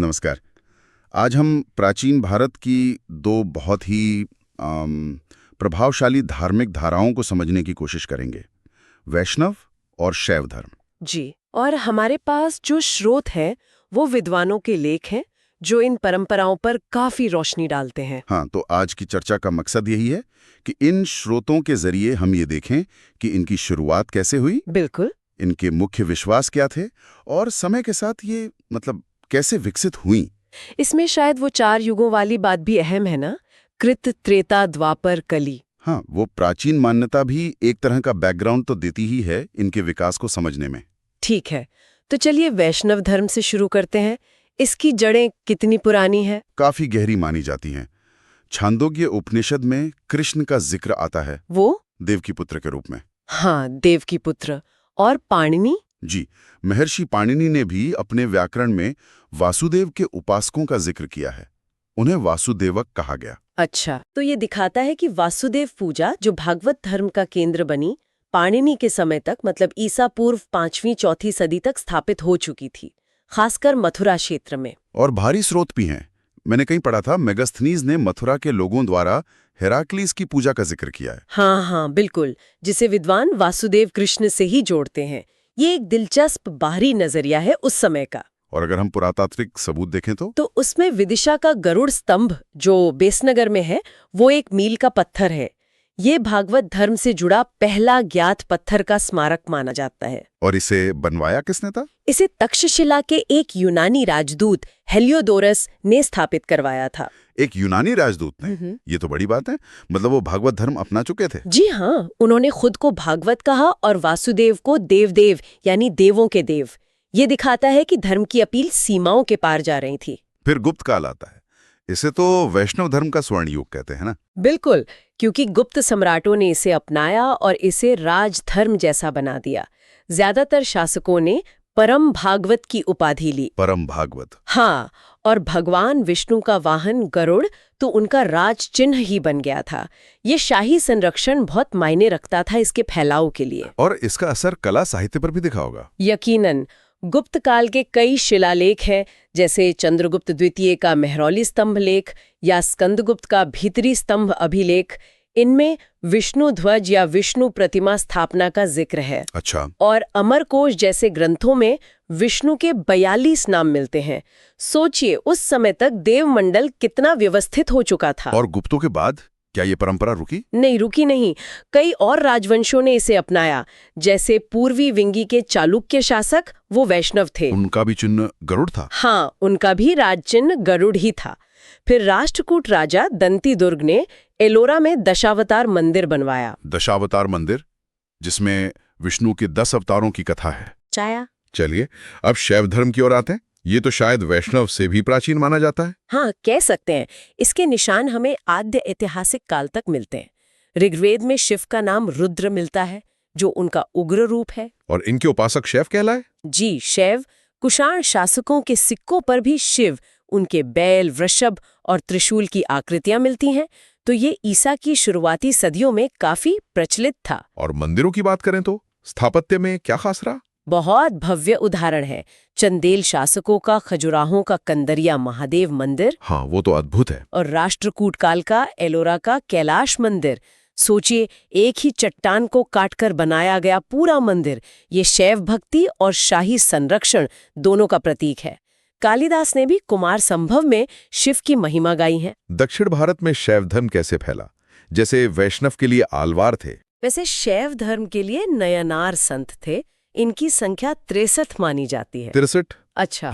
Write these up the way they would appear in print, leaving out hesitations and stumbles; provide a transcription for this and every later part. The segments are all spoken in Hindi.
नमस्कार। आज हम प्राचीन भारत की दो बहुत ही प्रभावशाली धार्मिक धाराओं को समझने की कोशिश करेंगे, वैष्णव और शैव धर्म। जी, और हमारे पास जो स्रोत हैं वो विद्वानों के लेख हैं जो इन परंपराओं पर काफी रोशनी डालते हैं। हाँ, तो आज की चर्चा का मकसद यही है कि इन स्रोतों के जरिए हम ये देखें कि इनकी शुरुआत कैसे हुई, बिल्कुल। इनके मुख्य विश्वास क्या थे और समय के साथ ये कैसे विकसित हुई। इसमें शायद वो 4 युगों वाली बात भी अहम है ना, कृत, त्रेता, द्वापर, कली। हाँ, वो प्राचीन मान्यता भी एक तरह का बैकग्राउंड तो देती ही है इनके विकास को समझने में। ठीक है, तो चलिए वैष्णव धर्म से शुरू करते हैं। इसकी जड़ें कितनी पुरानी है? काफी गहरी मानी जाती हैं। छांदोग्य उपनिषद में कृष्ण का जिक्र आता है, वो देव की पुत्र के रूप में। हाँ, देव की पुत्र। और पाणिनि? जी, महर्षि पाणिनि ने भी अपने व्याकरण में वासुदेव के उपासकों का जिक्र किया है। उन्हें वासुदेवक कहा गया। अच्छा, तो ये दिखाता है कि वासुदेव पूजा जो भागवत धर्म का केंद्र बनी, पाणिनि के समय तक मतलब ईसा पूर्व 5वीं-4वीं सदी तक स्थापित हो चुकी थी, खासकर मथुरा क्षेत्र में। और भारी स्रोत भी हैं। मैंने कहीं पढ़ा था मेगस्थनीज ने मथुरा के लोगों द्वारा हेराक्लीस की पूजा का जिक्र किया है। हाँ, बिल्कुल, जिसे विद्वान वासुदेव कृष्ण से ही जोड़ते हैं। ये एक दिलचस्प बाहरी नजरिया है उस समय का। और अगर हम पुरातात्विक सबूत देखें तो उसमें विदिशा का गरुड़ स्तंभ जो बेसनगर में है, वो एक मील का पत्थर है। ये भागवत धर्म से जुड़ा पहला ज्ञात पत्थर का स्मारक माना जाता है। और इसे बनवाया किसने था? इसे तक्षशिला के एक यूनानी राजदूत हेलियोडोरस ने स्थापित करवाया था। एक यूनानी राजदूत ने? ये तो बड़ी बात है। मतलब वो भागवत धर्म अपना चुके थे। जी हाँ, उन्होंने खुद को भागवत कहा और वासुदेव को देवदेव यानी देवों के देव। ये दिखाता है कि धर्म की अपील सीमाओं के पार जा रही थी। फिर गुप्त काल आता है। इसे तो वैष्णव धर्म का स्वर्ण युग कहते हैं ना? बिल्कुल, क्योंकि गुप्त सम्राटों ने इसे अपनाया और इसे राजधर्म जैसा बना दिया। ज्यादातर शासकों ने परम भागवत की उपाधि ली। परम भागवत? हाँ, और भगवान विष्णु का वाहन गरुड़ तो उनका राज चिन्ह ही बन गया था। ये शाही संरक्षण बहुत मायने रखता था इसके फैलाव के लिए। और इसका असर कला साहित्य पर भी दिखा होगा। यकीनन, गुप्त काल के कई शिलालेख हैं, जैसे चंद्रगुप्त द्वितीय का मेहरौली स्तंभ लेख या स्कंदगुप्त का भीतरी स्तंभ अभिलेख। इनमें विष्णु ध्वज या विष्णु प्रतिमा स्थापना का जिक्र है। अच्छा। और अमरकोश जैसे ग्रंथों में विष्णु के 42 नाम मिलते हैं। सोचिए उस समय तक देवमंडल कितना व्यवस्थित हो चुका था। और गुप्तों के बाद क्या ये परंपरा रुकी? नहीं, रुकी नहीं। कई और राजवंशों ने इसे अपनाया, जैसे पूर्वी विंगी के चालुक्य शासक, वो वैष्णव थे। उनका भी चिन्ह गरुड़ था? हाँ, उनका भी राज चिन्ह गरुड़ ही था। फिर राष्ट्रकूट राजा दंती दुर्ग ने एलोरा में दशावतार मंदिर बनवाया। दशावतार मंदिर, जिसमें विष्णु के 10 अवतारों की कथा है। चलिए अब शैव धर्म की ओर आते हैं। ये तो शायद वैष्णव से भी प्राचीन माना जाता है। हाँ, कह सकते हैं। इसके निशान हमें आद्य ऐतिहासिक काल तक मिलते हैं। ऋग्वेद में शिव का नाम रुद्र मिलता है, जो उनका उग्र रूप है। और इनके उपासक शैव कहलाए? जी, शैव। कुषाण शासकों के सिक्कों पर भी शिव, उनके बैल, वृषभ और त्रिशूल की आकृतियां मिलती हैं। तो ये ईसा की शुरुआती सदियों में काफी प्रचलित था। और मंदिरों की बात करें तो स्थापत्य में क्या खास रहा? बहुत भव्य उदाहरण है चंदेल शासकों का खजुराहों का कंदरिया महादेव मंदिर। हाँ, वो तो अद्भुत है। और राष्ट्रकूट काल का एलोरा का कैलाश मंदिर। सोचिए, एक ही चट्टान को काटकर बनाया गया पूरा मंदिर। ये शैव भक्ति और शाही संरक्षण दोनों का प्रतीक है। कालिदास ने भी कुमार संभव में शिव की महिमा गाई है। दक्षिण भारत में शैव धर्म कैसे फैला? जैसे वैष्णव के लिए आलवार थे, वैसे शैव धर्म के लिए नयनार संत थे। इनकी संख्या 63 मानी जाती है। 63? अच्छा।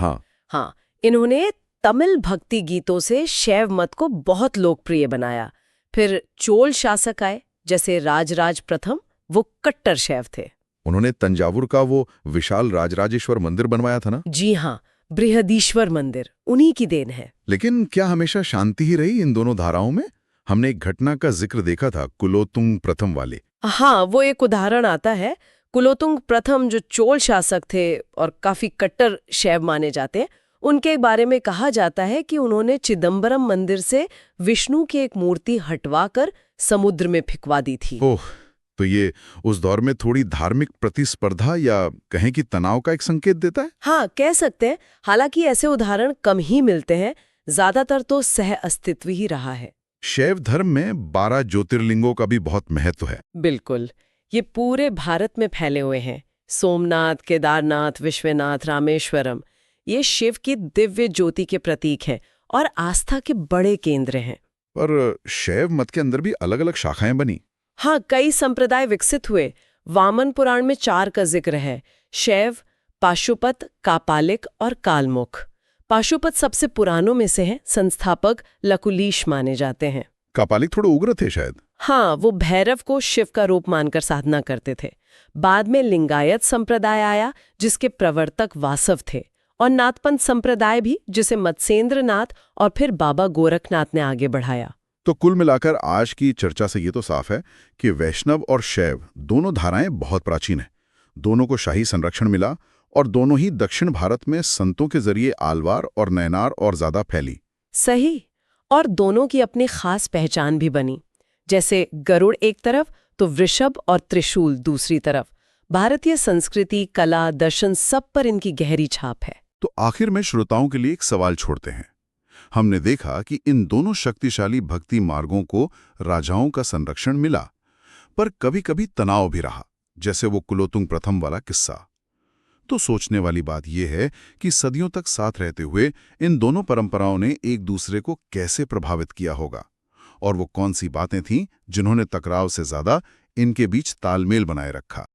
हाँ। इन्होंने तमिल भक्ति गीतों से शैव मत को बहुत लोकप्रिय बनाया। फिर चोल शासक आए, जैसे राजराज प्रथम, वो कट्टर शैव थे। उन्होंने तंजावुर का वो विशाल राजराजेश्वर मंदिर बनवाया था ना? जी हाँ, बृहदीश्वर मंदिर उन्हीं की देन है। लेकिन क्या हमेशा शांति ही रही इन दोनों धाराओं में? हमने एक घटना का जिक्र देखा था, कुलोतुंग प्रथम वाले। हाँ, वो एक उदाहरण आता है। कुलोतुंग प्रथम जो चोल शासक थे और काफी कट्टर शैव माने जाते हैं, उनके बारे में कहा जाता है कि उन्होंने चिदम्बरम मंदिर से विष्णु की एक मूर्ति हटवाकर समुद्र में फेंकवा दी थी। ओह, तो ये उस दौर में थोड़ी धार्मिक प्रतिस्पर्धा या कहें कि तनाव का एक संकेत देता है। हाँ, कह सकते हैं। हालांकि ऐसे उदाहरण कम ही मिलते हैं, ज्यादातर तो सह अस्तित्व ही रहा है। शैव धर्म में 12 ज्योतिर्लिंगों का भी बहुत महत्व है। बिल्कुल, ये पूरे भारत में फैले हुए हैं। सोमनाथ, केदारनाथ, विश्वनाथ, रामेश्वरम, ये शिव की दिव्य ज्योति के प्रतीक हैं और आस्था के बड़े केंद्र हैं। पर शैव मत के अंदर भी अलग अलग शाखाएं बनी। हाँ, कई संप्रदाय विकसित हुए। वामन पुराण में 4 का जिक्र है: शैव, पाशुपत, कापालिक और कालमुख। पाशुपत सबसे पुरानों में से है, संस्थापक लकुलीश माने जाते हैं। कापालिक थोड़े उग्र थे शायद। हाँ, वो भैरव को शिव का रूप मानकर साधना करते थे। बाद में लिंगायत संप्रदाय आया, जिसके प्रवर्तक वासव थे, और नाथपंथ संप्रदाय भी, जिसे मत्स्येंद्र नाथ और फिर बाबा गोरखनाथ ने आगे बढ़ाया। तो कुल मिलाकर आज की चर्चा से ये तो साफ है कि वैष्णव और शैव दोनों धाराएं बहुत प्राचीन हैं। दोनों को शाही संरक्षण मिला और दोनों ही दक्षिण भारत में संतों के जरिए आलवार और नयनार और ज्यादा फैली। सही। और दोनों की अपनी खास पहचान भी बनी। जैसे गरुड़ एक तरफ तो वृषभ और त्रिशूल दूसरी तरफ। भारतीय संस्कृति, कला, दर्शन सब पर इनकी गहरी छाप है। तो आखिर में श्रोताओं के लिए एक सवाल छोड़ते हैं। हमने देखा कि इन दोनों शक्तिशाली भक्ति मार्गों को राजाओं का संरक्षण मिला, पर कभी-कभी तनाव भी रहा, जैसे वो कुलोतुंग प्रथम वाला किस्सा। तो सोचने वाली बात यह है कि सदियों तक साथ रहते हुए इन दोनों परंपराओं ने एक दूसरे को कैसे प्रभावित किया होगा, और वो कौन सी बातें थीं जिन्होंने टकराव से ज्यादा इनके बीच तालमेल बनाए रखा।